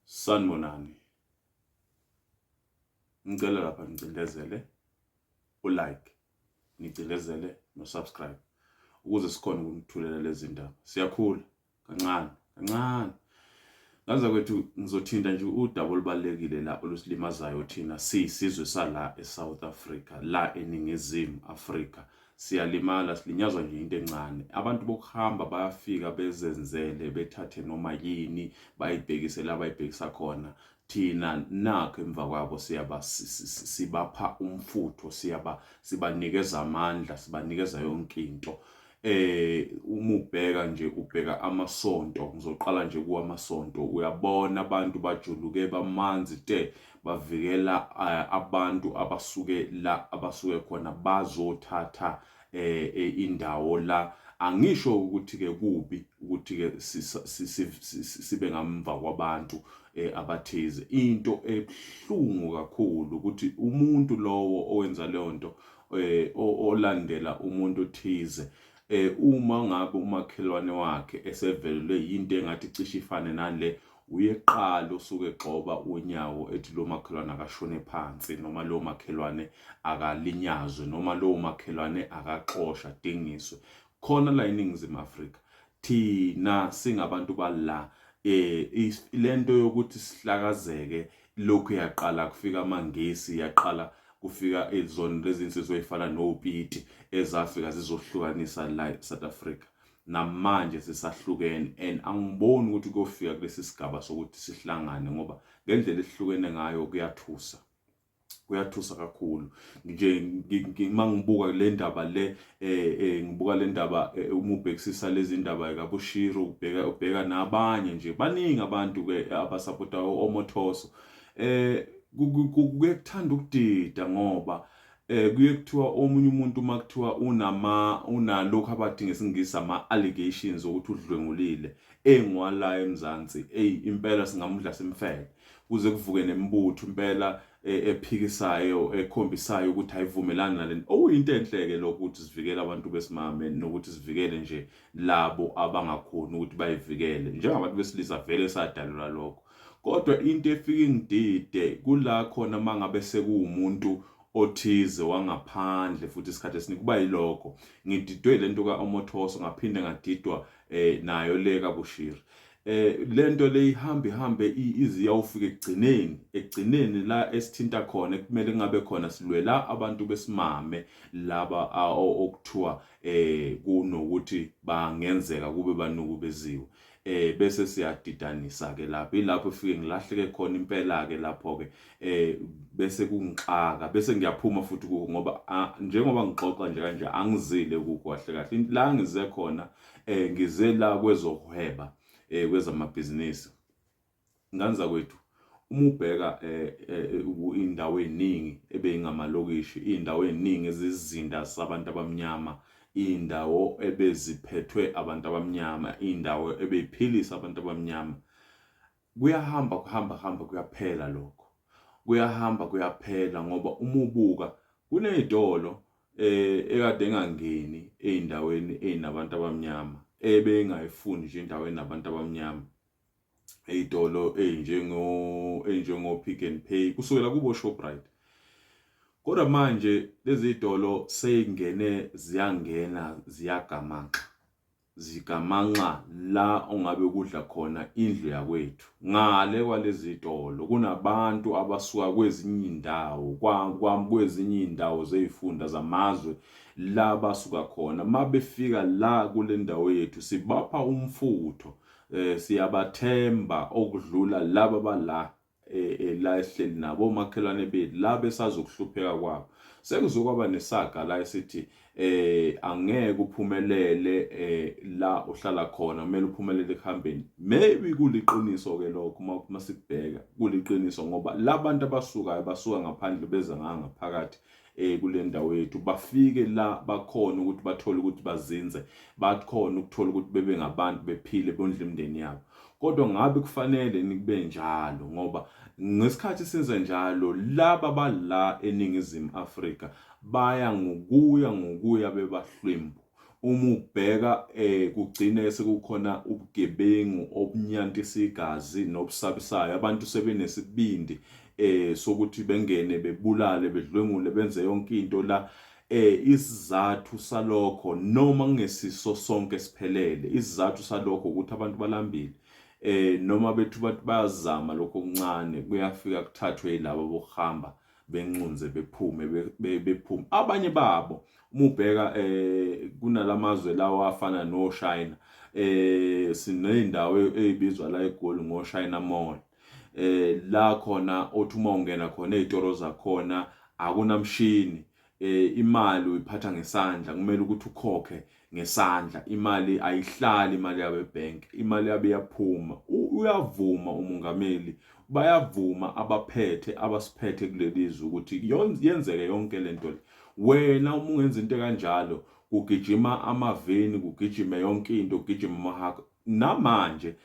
Sanibonani. Ngicela lapha ngicindezele u-like, ngicindezele no-subscribe ukuze sikhone ukuthulela lezi ndaba. Siyakhula kancane kancane. Ngaza kwethu ngizothinta nje udaba olubalekile la olusilimazayo thina siyisizwe sala eSouth Africa, la eningizimu Afrika. Siyalimala, silinyazwa nje into encane. Abantu bokuhamba bayafika bezenzele, bethathe noma yini bayibhekise la bayibhekisa khona. Thina nakho emva kwabo sibapha umfutho, sibanikeza amandla, sibanikeza yonke into. Uma ubheka nje ubheka amasonto, ngizoqala nje kuwamasonto, uyabona abantu bajuluke bamanzi bavikela abantu abasuke khona bazothatha indawo la. Angisho ukuthi ke kubi ukuthi ke sibe ngamva kwabantu abathize. Into ebhlungu kakhulu ukuthi umuntu lowo owenza leyo nto olandela umuntu othize, uma ngabe umakhelwane wakhe esevelelwe yinto engathi cishe ifane nale, uyeqala usuke egxoba unyawo ethi lo makhelwane akashone phansi, noma lo makhelwane akalinyazwe, noma lo makhelwane akaxoshwa dingiswe. Khona la eningizimu Afrika thina singabantu bala, lento yokuthi sihlakazeke lokhu yaqala kufika amangesi, yaqala kufika izona lezi insizwe ezifana nopiti ezafika zizohlukanisa la South Africa. Namanje sisahlukene and angiboni ukuthi kofika kulesi sigaba sokuthi sihlangane, ngoba ngendlela esihlukene ngayo kuyathusa kakhulu. Nje mangibuka le ndaba ngibuka le ndaba uma ubhekisisa lezi ndaba kaBushiro, ubheka nabanye nje baningi abantu ke abasupporta oMothoso. Kuyekuthanda ukudida ngoba kuye kuthiwa omunye umuntu makuthiwa unalokho abathi ngesingisi ama-allegations ukuthi udlwengulile engwala eMzansi, impela singamudla simfele, kuze kuvuke nemibutho impela ephikisayo ekhombisayo ukuthi ayivumelani nalento. Okuyinto enhle-ke lokho ukuthi sivikele abantu besimame, nokuthi sivikele nje labo abangakhoni ukuthi bayivikele. Njengabantu besilisa vele sadalelwa lokho. Kodwa into efika ingidide kula khona mangabe sekuwumuntu othize wangaphandle, futhi isikhathi esiningi kuba yilokho. Ngididwe lento kaOmothoso, ngaphinde ngadidwa nayo le kaBushiro. Lento le ihambe iziyawufika ekugcineni la esithinta khona, kumele ngabe khona silwela abantu besimame laba okuthiwa kunokuthi bangenzeka kube banukubeziwe. Bese siyadidanisa ke lapho, ilapho ufike ngilahleke khona impela ke lapho ke bese kungixaka, bese ngiyaphuma futhi kuko, ngoba njengoba ngixoxa nje kanje angizile kukho kahle kahle. La ngize khona ngize la kwezokuhweba, kwezamabhizinisi. Nganza kwethu uma ubheka indawo eziningi ebeyingamalokishi, indawo eziningi ezizinda sabantu abamnyama, indawo ebeziphethwe abantu abamnyama, indawo ebeyiphilisa abantu abamnyama, kuyahamba kuyaphela lokho. Kuyaphela ngoba uma ubuka kunezitolo ekade engangeni eindaweni ezinabantu abamnyama, ebengayifuni nje indawo enabantu abamnyama, ezitolo ezinjengo Pick n Pay kusukela kubo Shoprite. Kodwa manje lezi zitolo ziyangena zigamanxa la ongabe kudla khona indlu yakwethu. Ngale kwalezi zitolo kunabantu abasuka kwezinye indawo, kwezinye indawo zezifunda zamazwe la basuka khona. Mabefika la kule ndawo yethu sibapha umfutho, siyabathemba okudlula laba bala la ehleli nabo makhelwane bethu la besazokuhlupheka kwabo. Sekuzokwaba nesaga la esithi angeke uphumelele la uhlala khona, kumele uphumelele ekuhambeni. Maybe kuliqiniso ke lokho masikubheka, kuliqiniso ngoba labantu basuka ngaphandle beza ngaphakathi kule ndawo yethu, bafike la bakhona ukuthi bathole ukuthi bazinze, bakhona ukuthola ukuthi bebe ngabantu bephile bondle imindeni yabo. Kodwa ngabe kufanele nikube njalo, ngoba ngesikhathi senza njalo laba bala eningizimu Afrika baya ngokuya bebahlwempu. uma ubheka kugcine sekukhona ubugebengu obunyantisa igazi nobusabisayo, abantu sebenesibindi sokuthi bengene bebulale bedlwengule benze yonke into la. Isizathu salokho noma kungesiso sonke siphelele, isizathu salokho ukuthi abantu balambile noma bethu bathi bayazama lokho okuncane, kuyafika kuthathwe yilabo bokuhamba benqunze bephume abanye babo. Uma ubheka kunalamazwe lawa afana no China, siney'ndawo ey'bizwa la eGoli ngo China Mall, la khona othi uma ungena khona ey'toro zakhona akunamshini, imali uyiphatha ngesandla, kumele ukuthi ukhokhe ngesandla, imali ayihlali, imali yabe bank, imali yabe yaphuma. Uyavuma umongameli, bayavuma abasiphethe kulelizwe ukuthi yenzeke yonke lento le. Wena uma ungenza into kanjalo, kugijima amaveni, kugijime yonke into, kugijima amahaka. Namanje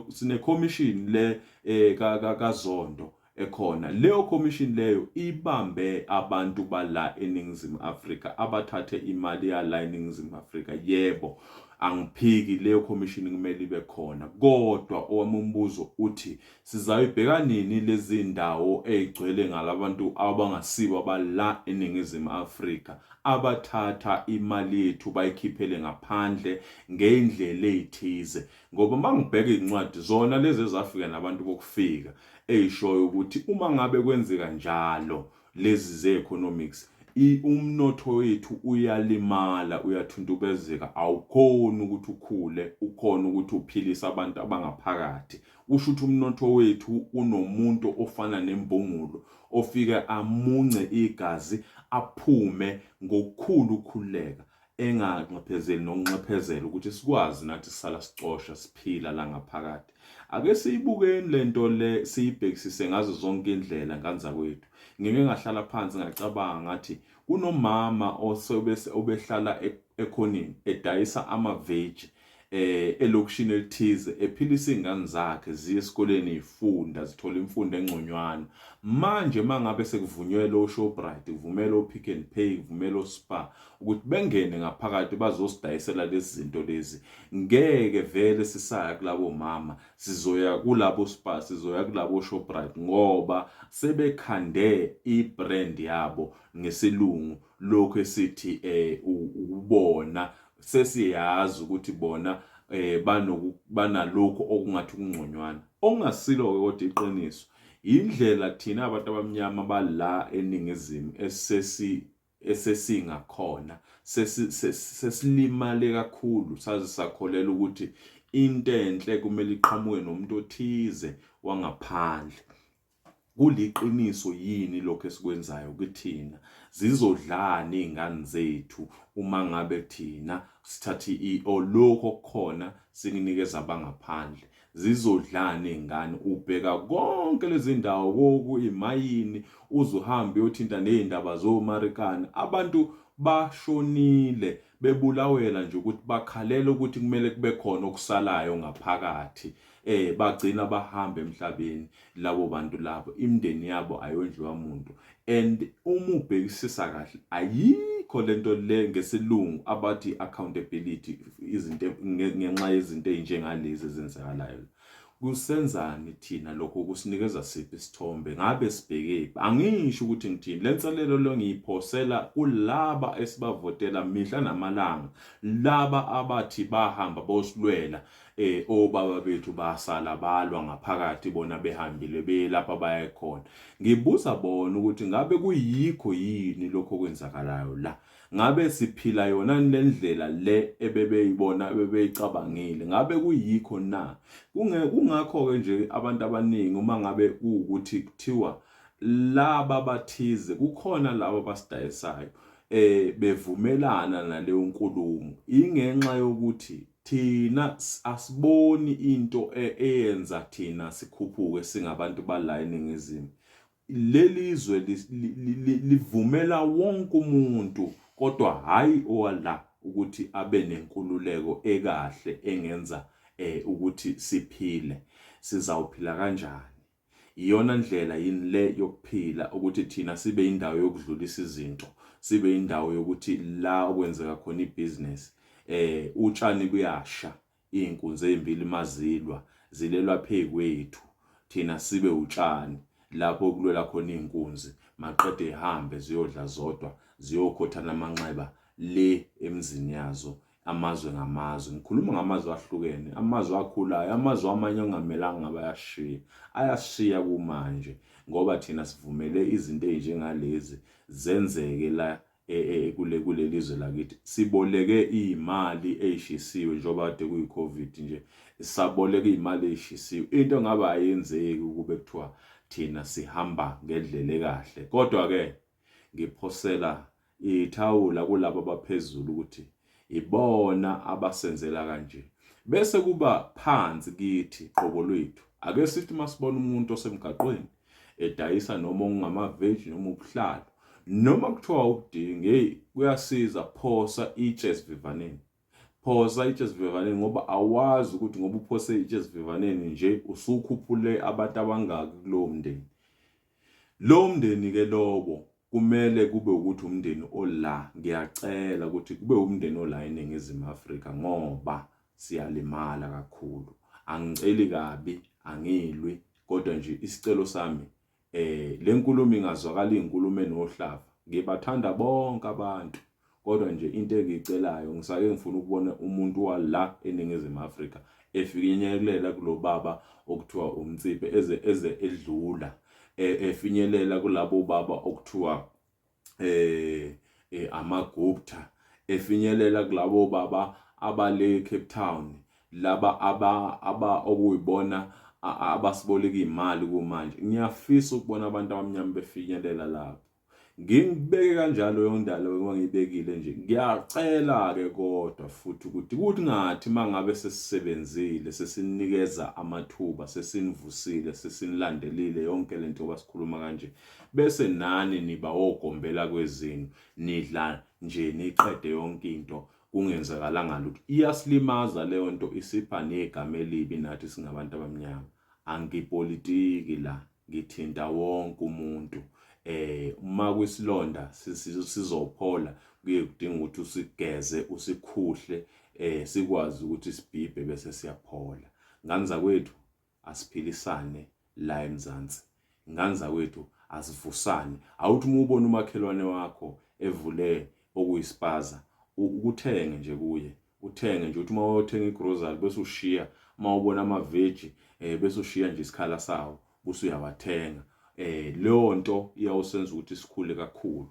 sine commission le kaZondo ekhona. Leyo commission leyo ibambe abantu bala eNingizimu Afrika abathathe imali yala eNingizimu Afrika. Yebo, angiphiki, leyo commission kumele ibe khona, kodwa owami umbuzo uthi sizayibheka nini lezi ndawo ezigcwele ngalabantu abangasibo abala eNingizimu Afrika abathatha imali yethu bayikhiphele ngaphandle ngendlela ezithize. Ngoba mangibheka incwadi zona lezi ezafika nabantu bokufika eyishoyo ukuthi uma ngabe kwenzeka njalo lezi ze-economics, umnotho wethu uyalimala, uyathuntubezeka, awukhoni ukuthi ukhule, ukhona ukuthi uphilise abantu abangaphakathi. Usho ukuthi umnotho wethu unomuntu ofana nembungulo ofika amunce igazi aphume ngokukhulu ukukhuleka, enganxephezeli nokunxephezela ukuthi sikwazi nathi sisala sicosha siphila la ngaphakathi. Ake siyibukeni lento le, siyibhekisise ngazo zonke indlela nganza kwethu. Ngike ngahlala phansi ngacabanga ngathi kunomama obehlala ekhonini edayisa amaveji elokishini elithize, ephilisa izingane zakhe ziye esikoleni zifunda, zithola imfundo engconywana. Manje mangabe sekuvunyelwe oShoprite, kuvumele oPick n Pay, kuvumele oSpar ukuthi bengene ngaphakathi bazosidayisela lezi zinto lezi, ngeke vele sisaya kulabo mama, sizoya kulabo Spar, sizoya kulabo Shoprite, ngoba sebekhande ibrand yabo ngesilungu lokho esithi ubona. Sesiyazi ukuthi bona banalokho okungathi kungconywana, okungasilo-ke kodwa iqiniso. Indlela thina abantu abamnyama bala eNingizimu esesingakhona, sesilimale kakhulu, saze sakholela ukuthi into enhle kumele iqhamuke nomuntu othize wangaphandle. Kuliqiniso yini lokho esikwenzayo kuthina? Zizodlani izingane zethu uma ngabe thina sithathe lokho khona sikunikeza abangaphandle? Zizodlani izingane? Ubheka konke lezi ndawo kuyimayini, uzuhambe uyothinta nezindaba zoMarikana, abantu bashonile bebulawela nje ukuthi bakhalela ukuthi kumele kube khona okusalayo ngaphakathi. Bagcina bahamba emhlabeni labo bantu labo, imindeni yabo ayondliwa muntu. And uma ubhekisisa kahle, ayikho lento le ngesilungu abathi accountability, izinto ngenxa yezinto ezinjengalezi ezenzakalayo. Kusenzani thina lokho? Kusinikeza siphi isithombe? Ngabe sibheke? Angisho ukuthi ngithini, lenselelo lo ngiyiphosela kulaba esibavotela mihla namalanga, laba abathi bahamba bosilwela obaba bethu basala balwa ngaphakathi, bona behambile belapha baya khona. Ngibuza bona ukuthi ngabe kuyikho yini lokho kwenzakalayo la? Ngabe siphila yona lendlela le ebebeyibona, ebebeyicabangile? Ngabe kuyikho na? Kungakho ke nje abantu abaningi uma ngabe ukuthi kuthiwa laba bathize, kukhona laba basidayisayo bevumelana naleyo nkulumo, ingenxa yokuthi thina asiboni into eyenza thina sikhuphuke singabantu bala eNingizimu. Lelizwe livumela wonke umuntu, kodwa hayi owala ukuthi abe nenkululeko ekahle engenza ukuthi siphile. Sizawuphila kanjani? Iyona ndlela yini le yokuphila ukuthi thina sibe indawo yokudlulisa izinto, sibe indawo yokuthi la okwenzeka khona ibusiness utshani buyasha, inkunzi ezimbili mazilwa zilelwa phekwethu, thina sibe utshani lapho kulwela khona inkunzi, maqede ehambe ziyodla zodwa, ziyokhothana amanxeba le emzini yazo. Amazwe ngamazwe, ngikhuluma ngamazwe ahlukene, amazwe akhulayo, amazwe amanye ongamelanga ayashiya kumanje, ngoba thina sivumele izinto ezinjengalezi zenzeke la kuleli zwe lakithi. Siboleke izimali ezishisiwe njengoba kade kuyi-COVID nje, saboleka izimali ezishisiwe, into ngabe ayenzeki kube kuthiwa thina sihamba ngendlela ekahle. Kodwa ke ngiphosela ithawula kulabo abaphezulu ukuthi ibona abasenzela kanje, bese kuba phansi kithi qobo lwethu. Ake sithi masibona umuntu osemgaqweni edayisa noma ongamaveji noma ubuhlalo, noma kuthiwa ukudinga, kuyasiza, phosa itshe esivivaneni, phosa itshe esivivaneni, ngoba awazi ukuthi ngoba uphose itshe esivivaneni nje usukhuphule abantu abangaki kulowo mndeni. Lowo mndeni ke lobo kumele kube ukuthi umndeni ola, ngiyacela ukuthi kube umndeni ola eNingizimu Afrika, ngoba siyalimala kakhulu. Angiceli kabi, angilwi, kodwa nje isicelo sami le nkulumo ingazwakala inkulumo enohlava. Ngibathanda bonke abantu, kodwa nje into engiyicelayo, ngisake ngifuna ukubona umuntu wala eNingizimu Afrika efinyelela kulo baba okuthiwa umnciphe eze edlula, efinyelela kulabo baba okuthiwa amagupta, efinyelela kulabo baba abale Cape Town, laba okuyibona abasiboleka imali kumanje. Ngiyafisa ukubona abantu abamnyama befinyelela lapho. Ngibeke kanjalo yondalo ngiyibekile nje. Ngiyacela ke kodwa futhi ukuthi ngathi mangabe sesisebenzile, sesinikeza amathuba, sesinivusile, sesinilandelile yonke lento obasikhuluma kanje, bese nani niba ogombela kwezini, nidla nje niqede yonke into kungenzakalanga lutho. Iyasilimaza leyo nto, isipha negama elibi nathi singabantu abamnyama. Angipolitiki la, ngithinta wonke umuntu. Uma kwisilonda sizophola, kuye kudinga ukuthi usigeze, usikhuhle, sikwazi ukuthi sibhibhe bese siyaphola. Ngani zakwethu asiphilisane la eMzansi, ngani zakwethu asivusane. Awuthi uma ubona umakhelwane wakho evule okuyispaza, ukuthenge nje kuye, uthenge nje, uthi uma uyothenga igrocery bese ushiya, uma ubona amaveji bese ushiya nje isikhala sawo bese uyawathenga. Leyo nto iyawusenza ukuthi sikhule kakhulu.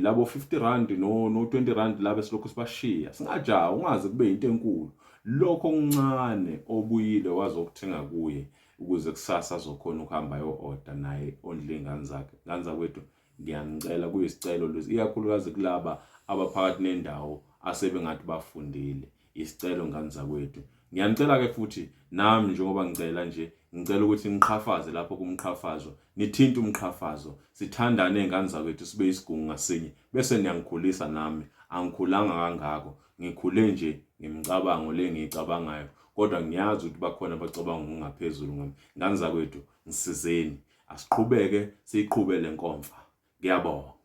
Labo 50 rand no 20 rand laba silokho sibashiya, singajaha ungaze kube into enkulu. Lokho okuncane obuyile wazi ukuthenga kuye ukuze kusasa azokhona ukuhamba yo-order naye ondle ingane zakhe. Ngani zakwethu ngiyanicela, kuyisicelo lezi, ikakhulukazi kulaba abaphakathi nendawo asebengathi bafundile. Isicelo ngani zakwethu, ngiyanicela ke futhi nami njengoba ngicela nje, ngicela ukuthi ngiqhafaze lapho kumqhafazo, nithinta umqhafazo, sithandane ngani zakwethu, sibe isigungu ngasinye, bese niyangikhulisa nami. Angikhulanga kangako, ngikhule nje ngimicabango le ngiyicabangayo, kodwa ngiyazi ukuthi bakhona abacabanga ngaphezulu ngami. Ngani zakwethu ngisizeni, asiqhubeke siyiqhubele inkomfa. Ngiyabonga.